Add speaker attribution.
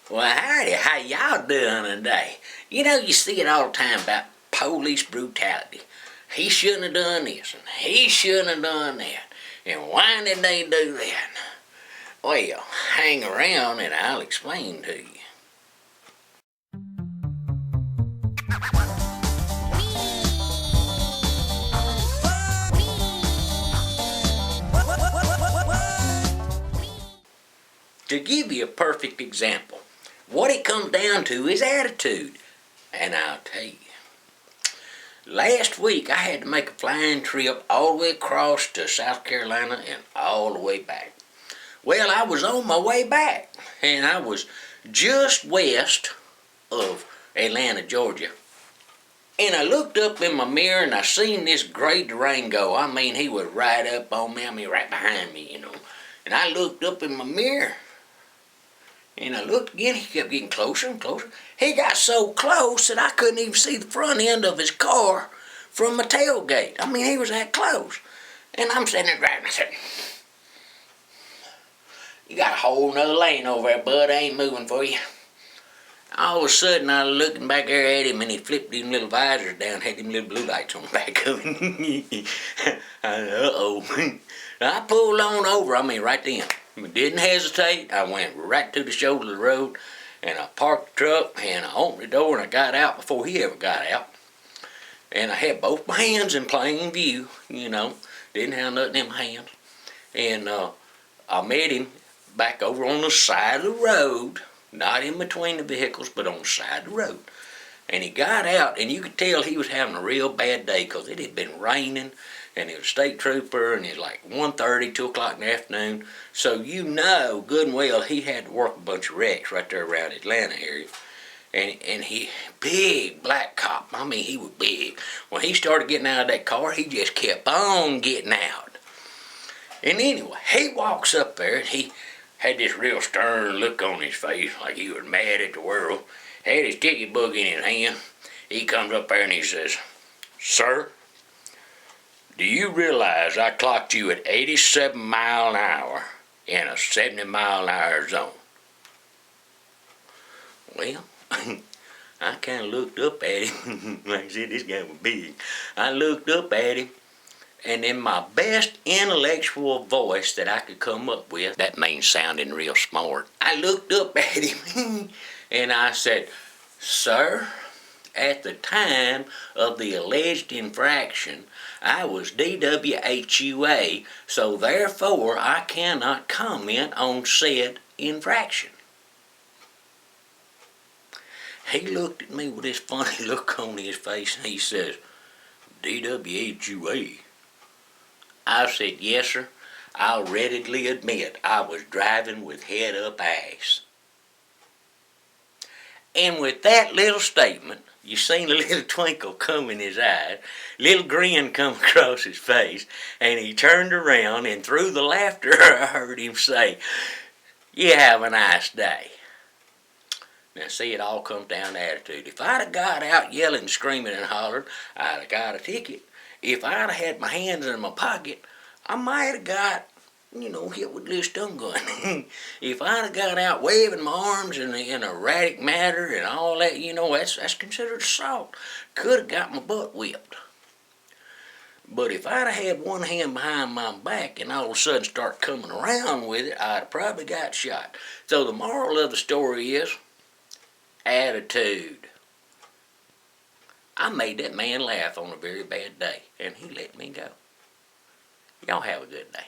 Speaker 1: Well, howdy, how y'all doing today? You know, you see it all the time about police brutality. He shouldn't have done this, and he shouldn't have done that. And why did they do that? Well, hang around and I'll explain to you. To give you a perfect example, what it comes down to is attitude. And I'll tell you, last week I had to make a flying trip all the way across to South Carolina and all the way back. Well, I was on my way back, and I was just west of Atlanta, Georgia. And I looked up in my mirror and I seen this gray Durango. I mean, he was right up on me, right behind me, And I looked up in my mirror. And I looked again, he kept getting closer and closer. He got so close that I couldn't even see the front end of his car from my tailgate. I mean, he was that close. And I'm sitting there driving. I said, "You got a whole nother lane over there, bud. I ain't moving for you." All of a sudden, I was looking back there at him, and he flipped them little visors down, had them little blue lights on the back of him. Uh-oh. I pulled on over, right then. Didn't hesitate. I went right to the shoulder of the road, and I parked the truck, and I opened the door, and I got out before he ever got out. And I had both my hands in plain view, Didn't have nothing in my hands. And I met him back over on the side of the road, not in between the vehicles, but on the side of the road. And he got out, and you could tell he was having a real bad day because it had been raining, and he was a state trooper, and it was like 1:30, 2 o'clock in the afternoon. So good and well, he had to work a bunch of wrecks right there around Atlanta area. And he, big black cop, he was big. When he started getting out of that car, he just kept on getting out. And anyway, he walks up there, and he had this real stern look on his face, like he was mad at the world. Had his ticket book in his hand. He comes up there and he says, "Sir, do you realize I clocked you at 87 miles an hour in a 70 mile an hour zone?" Well, I kind of looked up at him. Like I said, this guy was big. I looked up at him, and in my best intellectual voice that I could come up with, that means sounding real smart, I looked up at him and I said, "Sir, at the time of the alleged infraction, I was DWHUA, so therefore I cannot comment on said infraction." He looked at me with this funny look on his face and he says, "DWHUA?" I said, "Yes, sir. I'll readily admit I was driving with head up ass." And with that little statement, you seen a little twinkle come in his eyes, little grin come across his face, and he turned around, and through the laughter I heard him say, "You have a nice day." Now see, it all comes down to attitude. If I'd have got out yelling, screaming, and hollering, I'd have got a ticket. If I'd have had my hands in my pocket, I might have got, hit with a little stun gun. If I'd have got out waving my arms in an erratic manner and all that, that's considered assault. Could have got my butt whipped. But if I'd have had one hand behind my back and all of a sudden start coming around with it, I'd have probably got shot. So the moral of the story is attitude. I made that man laugh on a very bad day, and he let me go. Y'all have a good day.